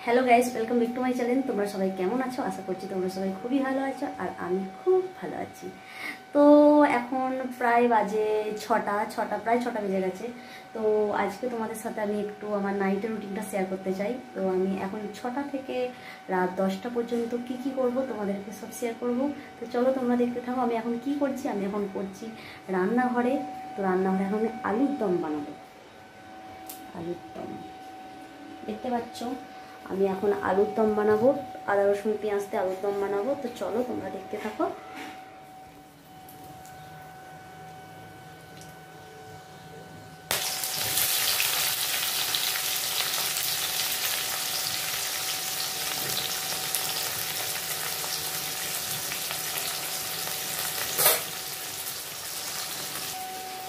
Hello guys, welcome back to my channel. তোমরা সবাই কেমন আছো? আশা করছি তোমরা সবাই খুবই ভালো আছো আর আমি খুব ভালো আছি। তো এখন প্রায় বাজে ছটা প্রায় ছটা বেজে গেছে। তো আজকে তোমাদের সাথে আমি একটু আমার নাইটের রুটিনটা শেয়ার করতে চাই। তো আমি এখন 6টা থেকে রাত 10টা পর্যন্ত কি করব তোমাদেরকে সব শেয়ার করব। তো চলো তোমরা দেখতে থাকো আমি এখন কি করছি। আমি এখন করছি রান্নাঘরে। তো রান্নাঘরে এখন আমি আলুর দম বানাবো। আলুর দম দেখতে পাচ্ছ, আমি এখন আলুর দম বানাবো। আদা রসুন পেঁয়াজ দিয়ে আলুর দম বানাবো। তো চলো তোমরা দেখতে থাকো।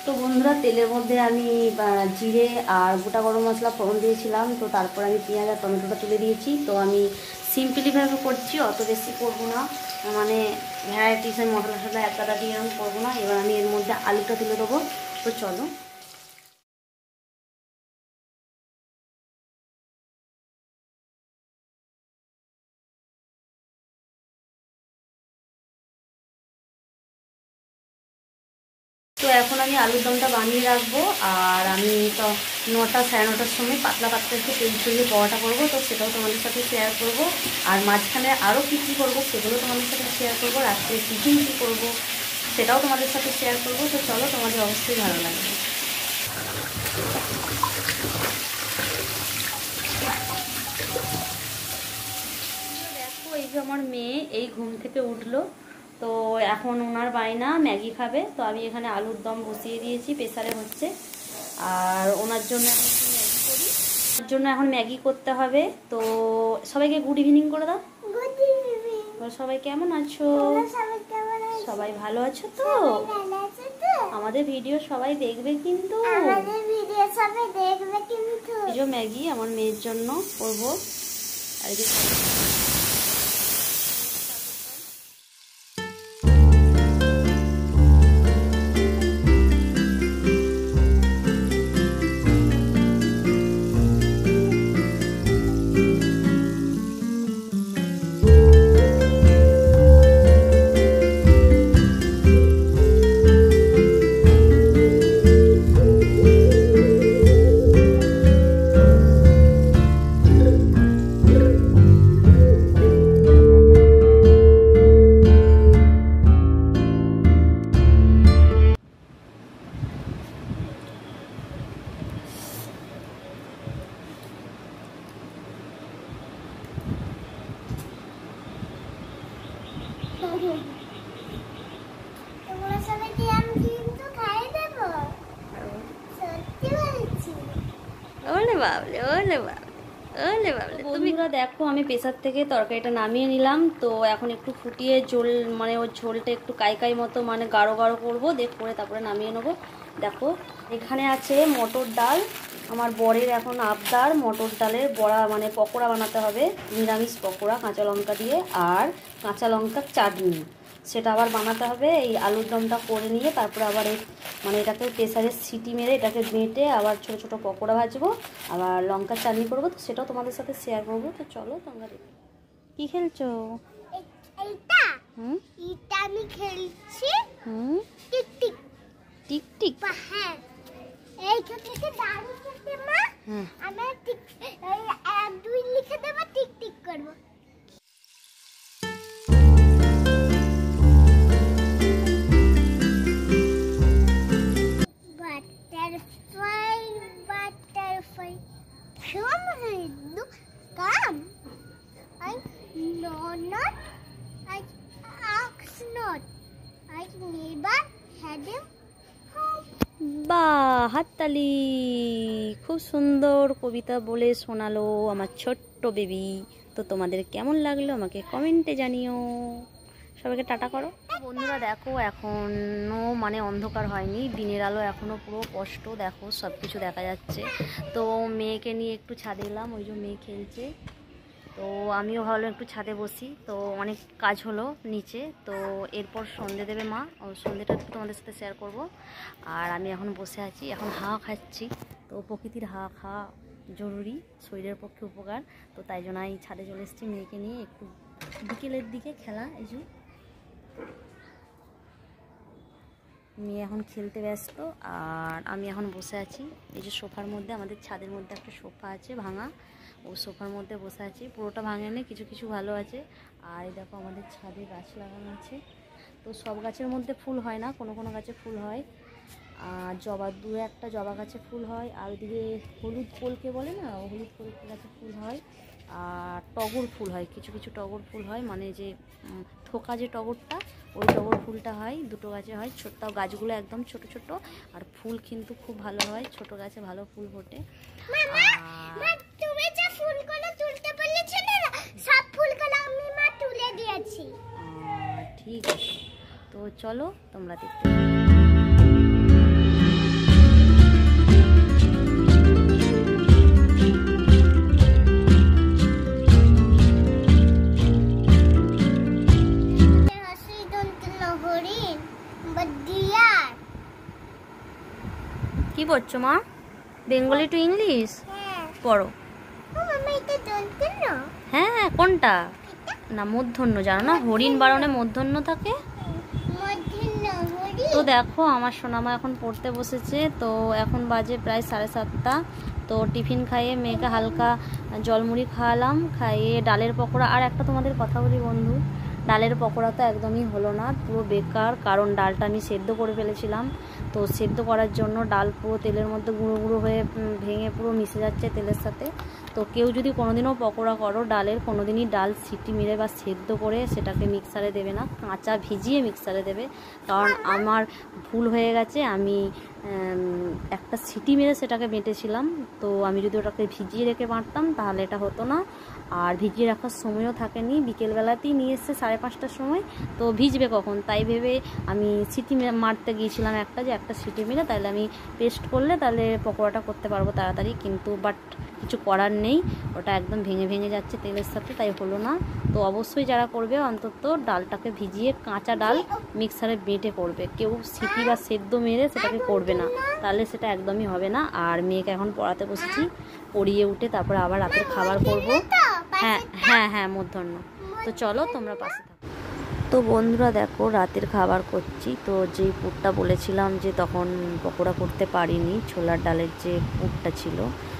তো বন্ধুরা, তেলের মধ্যে আমি জিরে আর গোটা গরম মশলা ফোড়ন দিয়েছিলাম। তো তারপর আমি পেঁয়াজ আর টমেটোটা তুলে দিয়েছি। তো আমি সিম্পলিভাবে করছি, অত বেশি করবো না, মানে ভ্যারাইটিসের মশলা টশলা একটা দিয়ে আমি করবো না। এবার আমি এর মধ্যে আলুটা তুলে দেবো। তো চলো। তো এখন আমি আলুর দমটা বানিয়ে রাখবো। আর আমি তো 9টা সাড়ে 9টার সময় পাতলা পাতলা একটু তেল ছড়িয়ে পরোটা করবো। তো সেটাও তোমাদের সাথে শেয়ার করবো। আর মাঝখানে আরও কী করবো সেগুলো তোমাদের সাথে শেয়ার করবো। রাত্রে টিফিন কী করবো সেটাও তোমাদের সাথে শেয়ার করবো। তো চলো, তোমাদের অবশ্যই ভালো লাগবে। দেখো, এই যে আমার মেয়ে এই ঘুম থেকে উঠলো। তো এখন ওনার বায়না ম্যাগি খাবে। তো আমি এখানে আলুর দম বসিয়ে দিয়েছি, প্রেসারে হচ্ছে। আর ওনার জন্য এখন একটু ম্যাগি করি। ওর জন্য এখন ম্যাগি করতে হবে। তো সবাইকে গুড ইভিনিং করে দাও। সবাই কেমন আছো? সবাই ভালো আছো তো? আমাদের ভিডিও সবাই দেখবে কিন্তু। এই যে ম্যাগি আমার মেয়ের জন্য করবো। আর বন্ধুরা দেখো, আমি প্রেসার থেকে তরকারিটা নামিয়ে নিলাম। তো এখন একটু ফুটিয়ে ঝোল, মানে ওর ঝোলটা একটু কাই মতো, মানে গাঢ় গাঢ় করবো, করে তারপরে নামিয়ে নেবো। দেখো এখানে আছে মটর ডাল। আমার বরের এখন আবদার মটর ডালের বড়া, মানে পকোড়া বানাতে হবে, নিরামিষ পকোড়া কাঁচা লঙ্কা দিয়ে আর কাঁচা লঙ্কার চাটনি। সেটা আবার বানাতে হবে। এই আলুর দমটা করে নিয়ে তারপরে আবার মানে এটাকে প্রেসারে সিটি মেরে এটাকে বেটে আবার ছোট ছোট পকোড়া ভাজবো, আবার লঙ্কার চাটনি করবো। তো সেটাও তোমাদের সাথে শেয়ার করবো। তো চলো তোমরা দেখো। কি খেলছো? আমি খেলছি টিকটিক। টিকটিক? হ্যাঁ, এইখান থেকে দাঁড়ু খেলতে মা। আমি টিক 1 2 লিখে দেব, টিকটিক করব। Butterfly, butterfly, from the come. I know not, I ask not, I never had him home. বাহ, হাততালি! খুব সুন্দর কবিতা বলে শোনালো আমার ছোট্ট বেবি। তো তোমাদের কেমন লাগলো আমাকে কমেন্টে জানিও। সবাইকে টাটা করো। বন্ধুরা দেখো, এখনও মানে অন্ধকার হয়নি, দিনের আলো এখনও পুরো স্পষ্ট। দেখো সব কিছু দেখা যাচ্ছে। তো মেয়েকে নিয়ে একটু ছাদে এলাম, ওই যে মেয়ে খেলছে। তো আমিও ভাবলাম একটু ছাদে বসি। তো অনেক কাজ হলো নিচে। তো এরপর সন্ধে দেবে মা, ও সন্ধেটা একটু তোমাদের সাথে শেয়ার করব। আর আমি এখন বসে আছি, এখন হাওয়া খাচ্ছি। তো প্রকৃতির হাওয়া খাওয়া জরুরি, শরীরের পক্ষে উপকার। তো তাই জন্য এই ছাদে চলে এসেছি মেয়েকে নিয়ে, একটু বিকেলের দিকে খেলা। এই যে মেয়ে এখন খেলতে ব্যস্ত আর আমি এখন বসে আছি এই যে সোফার মধ্যে। আমাদের ছাদের মধ্যে একটা সোফা আছে ভাঙা, ও সোফার মধ্যে বসে আছি। পুরোটা ভাঙেনি, কিছু কিছু ভালো আছে। আর এই দেখো আমাদের ছাদে গাছ লাগানো আছে। তো সব গাছের মধ্যে ফুল হয় না, কোনো কোনো গাছে ফুল হয়। আর জবা, দু একটা জবা গাছে ফুল হয়। আর ওইদিকে হলুদ কলকে বলে না, হলুদ কলকে গাছে ফুল হয়। আর টগর ফুল হয়, কিছু কিছু টগর ফুল হয়, মানে যে থোকা যে টগরটা, ওই টগর ফুলটা হয়। দুটো গাছে হয়, তাও গাছগুলো একদম ছোট ছোট। আর ফুল কিন্তু খুব ভালো হয়, ছোট গাছে ভালো ফুল ফোটে। তুমি যে ফুলগুলো তুলতে বলেছিলে না, সব ফুলগুলো আমি মা তুলে দিয়েছি। ঠিক আছে, তো চলো তোমরা দেখতে। কি পড়ছো মা? বেঙ্গলি টু ইংলিশ পড়ো। হ্যাঁ হ্যাঁ, কোনটা? না মূর্ধন্য, জানো না হরিণ বারণে মূর্ধন্য থাকে। তো দেখো আমার সোনামা এখন পড়তে বসেছে। তো এখন বাজে প্রায় 7:30। তো টিফিন খাইয়ে মেয়েকে হালকা জলমুড়ি খাওয়ালাম, খাইয়ে ডালের পকোড়া। আর একটা তোমাদের কথা বলি বন্ধু, ডালের পকোড়া তো একদমই হলো না, পুরো বেকার। কারণ ডালটা আমি সেদ্ধ করে ফেলেছিলাম। তো সেদ্ধ করার জন্য ডাল পুরো তেলের মধ্যে গুঁড়ো গুঁড়ো হয়ে ভেঙে পুরো মিশে যাচ্ছে তেলের সাথে। তো কেউ যদি কোনোদিনও পকোড়া করো ডালের, কোনোদিনই ডাল সিটি মেরে বা সেদ্ধ করে সেটাকে মিক্সারে দেবে না, কাঁচা ভিজিয়ে মিক্সারে দেবে। কারণ আমার ভুল হয়ে গেছে, আমি একটা সিটি মেরে সেটাকে বেটেছিলাম। তো আমি যদি ওটাকে ভিজিয়ে রেখে বাটতাম তাহলে এটা হতো না। আর ভিজিয়ে রাখার সময়ও থাকেনি, বিকেলবেলাতেই নিয়ে এসছে 5:30টার সময়। তো ভিজবে কখন, তাই ভেবে আমি সিটি মারতে গিয়েছিলাম একটা সিটি মেরে, তাহলে আমি পেস্ট করলে তাহলে পকোড়াটা করতে পারবো তাড়াতাড়ি। কিন্তু বাট কিছু করার নেই, ওটা একদম ভেঙে ভেঙে যাচ্ছে তেলের সাথে, তাই হলো না। তো অবশ্যই যারা করবে অন্তত ডালটাকে ভিজিয়ে কাঁচা ডাল মিক্সারে বেটে করবে, কেউ সিটি বা সেদ্ধ মেরে সেটাকে করবে না, তাহলে সেটা একদমই হবে না। আর মেয়েকে এখন পড়াতে বসেছি, পড়িয়ে উঠে তারপরে আবার রাতের খাবার করব। হ্যাঁ হ্যাঁ হ্যাঁ, মূর্ধন্য। তো চলো তোমরা পাশে থাকো। তো বন্ধুরা দেখো রাতের খাবার করছি। তো যেই পুরটা বলেছিলাম যে তখন পকোড়া করতে পারিনি, ছোলার ডালের যে পুরটা ছিল,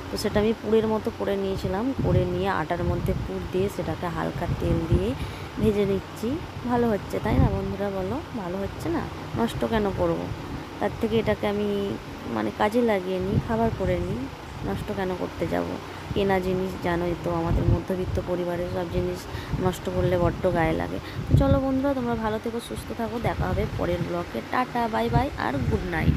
তো সেটা আমি পুরের মতো করে নিয়েছিলাম। করে নিয়ে আটার মধ্যে পুর দিয়ে সেটাকে হালকা তেল দিয়ে ভেজে নিচ্ছি। ভালো হচ্ছে তাই না বন্ধুরা, বলো ভালো হচ্ছে না? নষ্ট কেন করব? তার থেকে এটাকে আমি মানে কাজে লাগিয়ে নিই, খাবার করে নিই, নষ্ট কেন করতে যাব? কেনা জিনিস জানোই তো, আমাদের মধ্যবিত্ত পরিবারের সব জিনিস নষ্ট করলে বড্ড গায়ে লাগে। তো চলো বন্ধুরা তোমরা ভালো থেকো, সুস্থ থাকো, দেখা হবে পরের ব্লগে। টাটা, বাই বাই আর গুড নাইট।